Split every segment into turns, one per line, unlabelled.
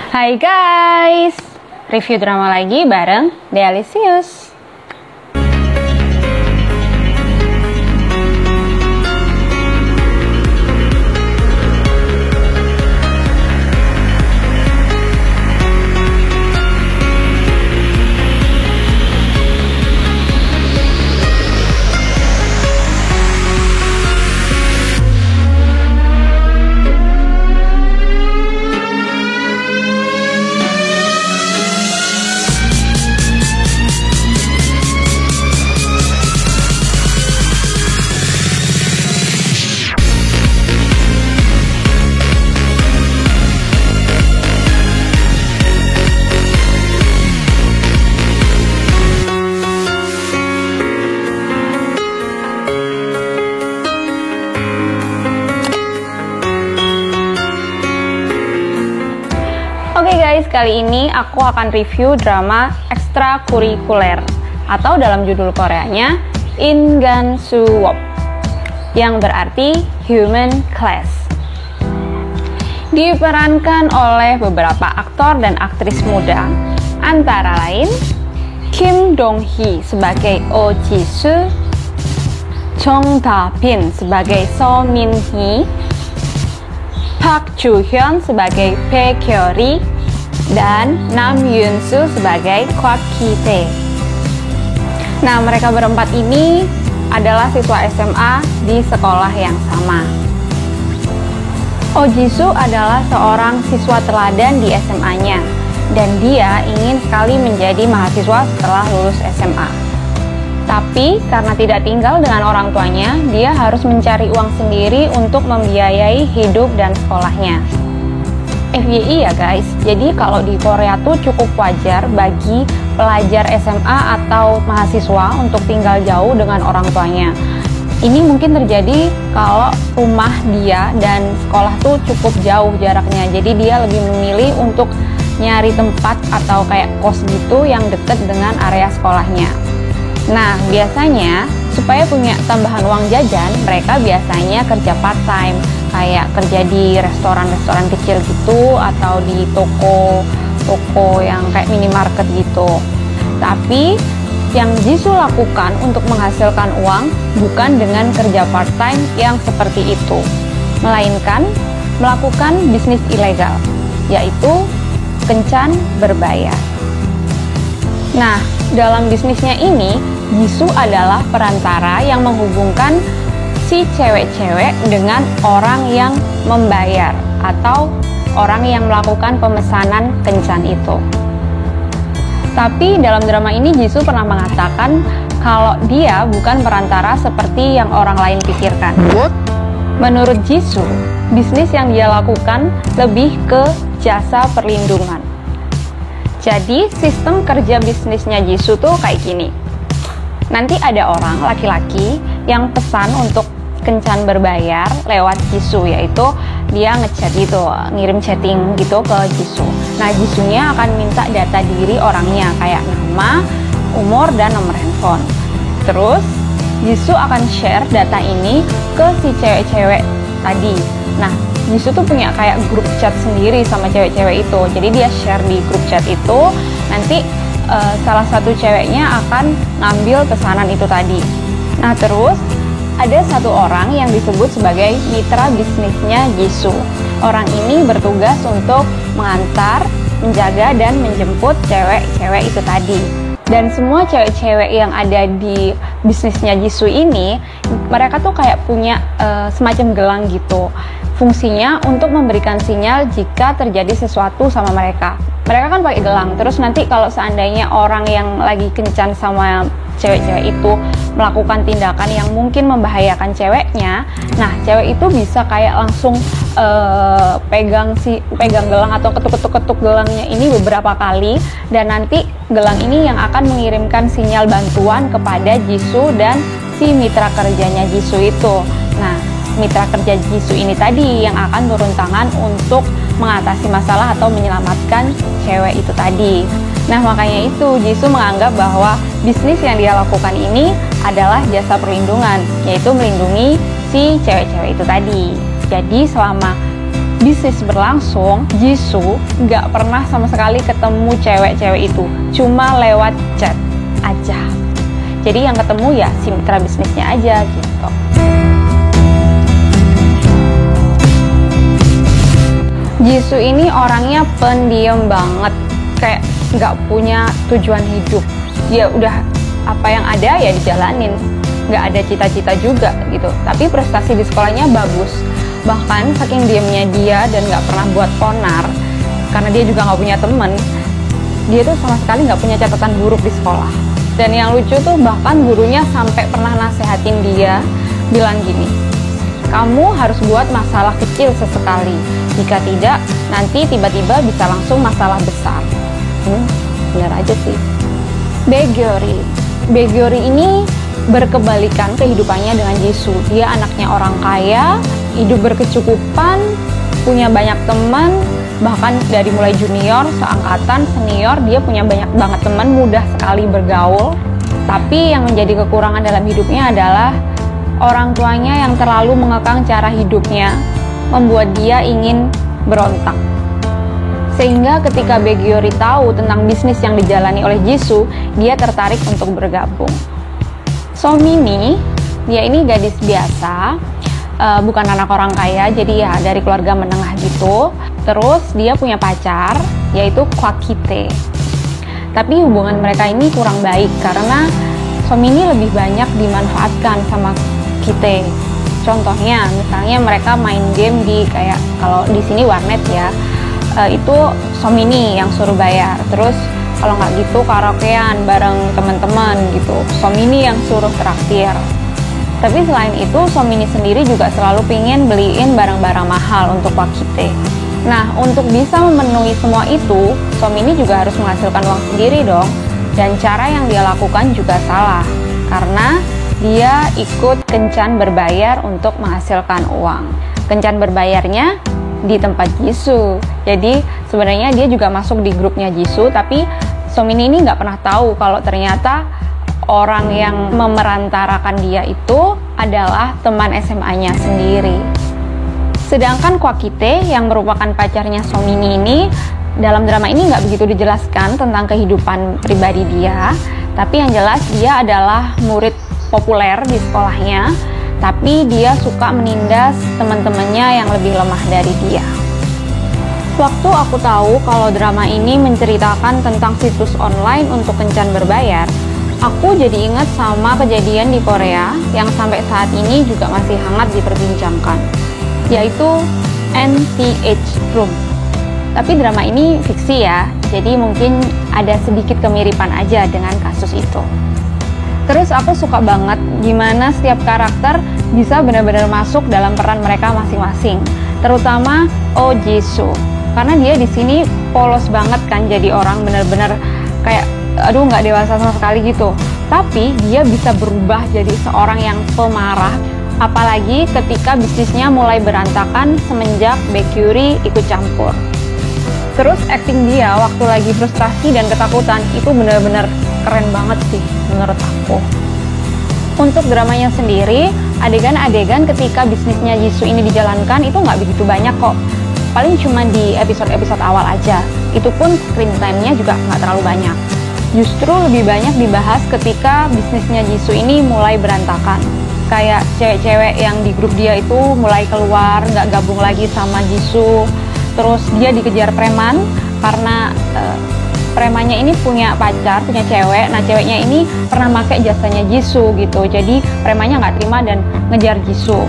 Hai guys, review drama lagi bareng Delicious. Oke guys, kali ini aku akan review drama ekstrakurikuler atau dalam judul Koreanya Ingansuwop yang berarti Human Class. Diperankan oleh beberapa aktor dan aktris muda, antara lain Kim Dong-hee sebagai Oh Ji-soo, Jong Da-bin sebagai So Min-hee, Park Ju-hyun sebagai Bae Kyo-ri, dan Nam Yoon-soo sebagai Kwak Ki-tae. Nah, mereka berempat ini adalah siswa SMA di sekolah yang sama. Oh Ji-soo adalah seorang siswa teladan di SMA-nya, dan dia ingin sekali menjadi mahasiswa setelah lulus SMA. Tapi karena tidak tinggal dengan orang tuanya, dia harus mencari uang sendiri untuk membiayai hidup dan sekolahnya. FYI ya guys, jadi kalau di Korea tuh cukup wajar bagi pelajar SMA atau mahasiswa untuk tinggal jauh dengan orang tuanya. Ini mungkin terjadi kalau rumah dia dan sekolah tuh cukup jauh jaraknya, jadi dia lebih memilih untuk nyari tempat atau kayak kos gitu yang deket dengan area sekolahnya. Nah, biasanya supaya punya tambahan uang jajan, mereka biasanya kerja part-time, kayak kerja di restoran-restoran kecil gitu, atau di toko yang kayak minimarket gitu. Tapi, yang Ji-soo lakukan untuk menghasilkan uang bukan dengan kerja part-time yang seperti itu, melainkan melakukan bisnis ilegal, yaitu kencan berbayar. Nah, dalam bisnisnya ini, Ji-soo adalah perantara yang menghubungkan si cewek-cewek dengan orang yang membayar atau orang yang melakukan pemesanan kencan itu. Tapi dalam drama ini Ji-soo pernah mengatakan kalau dia bukan perantara seperti yang orang lain pikirkan. Menurut Ji-soo, bisnis yang dia lakukan lebih ke jasa perlindungan. Jadi sistem kerja bisnisnya Ji-soo tuh kayak gini. Nanti ada orang laki-laki yang pesan untuk kencan berbayar lewat Ji-soo, yaitu dia ngechat gitu, ngirim chatting gitu ke Ji-soo. Nah, Ji-soo-nya akan minta data diri orangnya kayak nama, umur, dan nomor handphone. Terus Ji-soo akan share data ini ke si cewek-cewek tadi. Nah, Ji-soo tuh punya kayak grup chat sendiri sama cewek-cewek itu. Jadi dia share di grup chat itu, nanti salah satu ceweknya akan ngambil pesanan itu tadi. Nah, terus ada satu orang yang disebut sebagai mitra bisnisnya Ji-soo. Orang ini bertugas untuk mengantar, menjaga, dan menjemput cewek-cewek itu tadi. Dan semua cewek-cewek yang ada di bisnisnya Ji-soo ini, mereka tuh kayak punya semacam gelang gitu. Fungsinya untuk memberikan sinyal jika terjadi sesuatu sama mereka. Mereka kan pakai gelang, terus nanti kalau seandainya orang yang lagi kencan sama cewek-cewek itu melakukan tindakan yang mungkin membahayakan ceweknya, nah cewek itu bisa kayak langsung pegang gelang atau ketuk gelangnya ini beberapa kali, dan nanti gelang ini yang akan mengirimkan sinyal bantuan kepada Ji-soo dan si mitra kerjanya Ji-soo itu. Nah, mitra kerja Ji-soo ini tadi yang akan turun tangan untuk mengatasi masalah atau menyelamatkan cewek itu tadi. Nah, makanya itu Ji-soo menganggap bahwa bisnis yang dia lakukan ini adalah jasa perlindungan, yaitu melindungi si cewek-cewek itu tadi. Jadi selama bisnis berlangsung, Jisoo nggak pernah sama sekali ketemu cewek-cewek itu, cuma lewat chat aja. Jadi yang ketemu ya si mitra bisnisnya aja gitu. Jisoo ini orangnya pendiam banget, kayak nggak punya tujuan hidup. Ya udah apa yang ada ya dijalanin, nggak ada cita-cita juga gitu. Tapi prestasi di sekolahnya bagus. Bahkan saking diamnya dia dan nggak pernah buat onar, karena dia juga nggak punya temen, dia tuh sama sekali nggak punya catatan buruk di sekolah. Dan yang lucu tuh bahkan gurunya sampai pernah nasehatin dia, bilang gini, kamu harus buat masalah kecil sesekali, jika tidak nanti tiba-tiba bisa langsung masalah besar. Bener aja sih. Baekhyori ini berkebalikan kehidupannya dengan Jisoo. Dia anaknya orang kaya, hidup berkecukupan, punya banyak teman, bahkan dari mulai junior, seangkatan, senior, dia punya banyak banget teman, mudah sekali bergaul. Tapi yang menjadi kekurangan dalam hidupnya adalah orang tuanya yang terlalu mengekang cara hidupnya, membuat dia ingin berontak. Sehingga ketika Baekhyori tahu tentang bisnis yang dijalani oleh Jisoo, dia tertarik untuk bergabung. Somini, dia ini gadis biasa, bukan anak orang kaya, jadi ya dari keluarga menengah gitu. Terus dia punya pacar, yaitu Kwakite. Tapi hubungan mereka ini kurang baik karena Somini lebih banyak dimanfaatkan sama Kite. Contohnya, misalnya mereka main game di kayak kalau di sini warnet ya, itu Somini yang suruh bayar. Terus kalau nggak gitu karaokean bareng teman-teman gitu, Somini yang suruh traktir. Tapi selain itu, Somini sendiri juga selalu pingin beliin barang-barang mahal untuk Kwakite. Nah, untuk bisa memenuhi semua itu, Somini juga harus menghasilkan uang sendiri dong. Dan cara yang dia lakukan juga salah, karena dia ikut kencan berbayar untuk menghasilkan uang. Kencan berbayarnya di tempat Jisoo. Jadi sebenarnya dia juga masuk di grupnya Jisoo, tapi Somini ini nggak pernah tahu kalau ternyata orang yang memerantarakan dia itu adalah teman SMA-nya sendiri. Sedangkan Kwakite yang merupakan pacarnya Somini ini, dalam drama ini nggak begitu dijelaskan tentang kehidupan pribadi dia, tapi yang jelas dia adalah murid populer di sekolahnya, tapi dia suka menindas teman-temannya yang lebih lemah dari dia. Waktu aku tahu kalau drama ini menceritakan tentang situs online untuk kencan berbayar, aku jadi ingat sama kejadian di Korea yang sampai saat ini juga masih hangat diperbincangkan, yaitu NCH Room. Tapi drama ini fiksi ya, jadi mungkin ada sedikit kemiripan aja dengan kasus itu. Terus aku suka banget gimana setiap karakter bisa benar-benar masuk dalam peran mereka masing-masing, terutama Oh Jisoo, karena dia di sini polos banget kan, jadi orang benar-benar kayak aduh nggak dewasa sama sekali gitu. Tapi dia bisa berubah jadi seorang yang pemarah, apalagi ketika bisnisnya mulai berantakan semenjak Baekhyori ikut campur. Terus acting dia waktu lagi frustrasi dan ketakutan itu benar-benar keren banget sih menurut aku. Untuk dramanya sendiri, adegan-adegan ketika bisnisnya Jisoo ini dijalankan itu nggak begitu banyak kok. Paling cuma di episode-episode awal aja. Itu pun screen time-nya juga nggak terlalu banyak. Justru lebih banyak dibahas ketika bisnisnya Jisoo ini mulai berantakan. Kayak cewek-cewek yang di grup dia itu mulai keluar, nggak gabung lagi sama Jisoo. Terus dia dikejar preman karena premannya ini punya pacar, punya cewek. Nah ceweknya ini pernah pakai jasanya Jisoo gitu. Jadi premannya nggak terima dan ngejar Jisoo.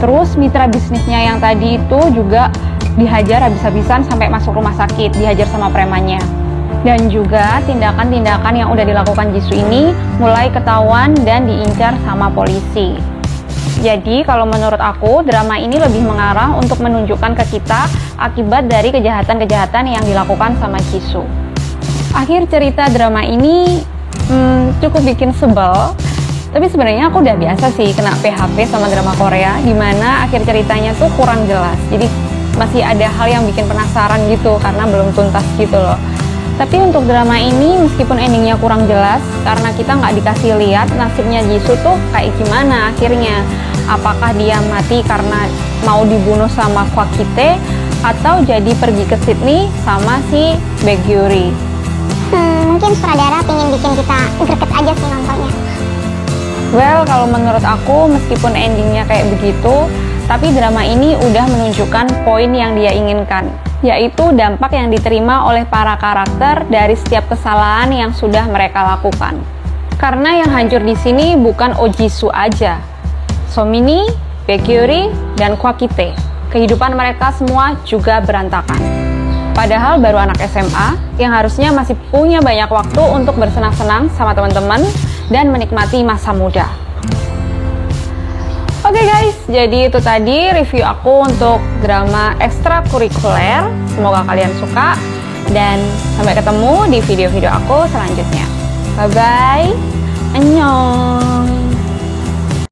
Terus mitra bisnisnya yang tadi itu juga dihajar habis-habisan sampai masuk rumah sakit, dihajar sama premannya. Dan juga tindakan-tindakan yang udah dilakukan Jisoo ini mulai ketahuan dan diincar sama polisi. Jadi kalau menurut aku, drama ini lebih mengarah untuk menunjukkan ke kita akibat dari kejahatan-kejahatan yang dilakukan sama Jisoo. Akhir cerita drama ini cukup bikin sebel, tapi sebenarnya aku udah biasa sih kena PHP sama drama Korea, dimana akhir ceritanya tuh kurang jelas. Jadi masih ada hal yang bikin penasaran gitu, karena belum tuntas gitu loh. Tapi untuk drama ini, meskipun endingnya kurang jelas, karena kita nggak dikasih lihat nasibnya Jisoo tuh kayak gimana akhirnya. Apakah dia mati karena mau dibunuh sama Kwakite atau jadi pergi ke Sydney sama si Baekhyuri.
Mungkin sutradara pengen bikin kita greget aja sih nontonnya.
Well, kalau menurut aku meskipun endingnya kayak begitu, tapi drama ini udah menunjukkan poin yang dia inginkan, yaitu dampak yang diterima oleh para karakter dari setiap kesalahan yang sudah mereka lakukan. Karena yang hancur di sini bukan Oh Jisoo aja, Somini, Baekhyuri, dan Kwakite. Kehidupan mereka semua juga berantakan. Padahal baru anak SMA yang harusnya masih punya banyak waktu untuk bersenang-senang sama teman-teman dan menikmati masa muda. Oke guys, jadi itu tadi review aku untuk drama ekstrakurikuler. Semoga kalian suka dan sampai ketemu di video-video aku selanjutnya. Bye-bye. Annyeong.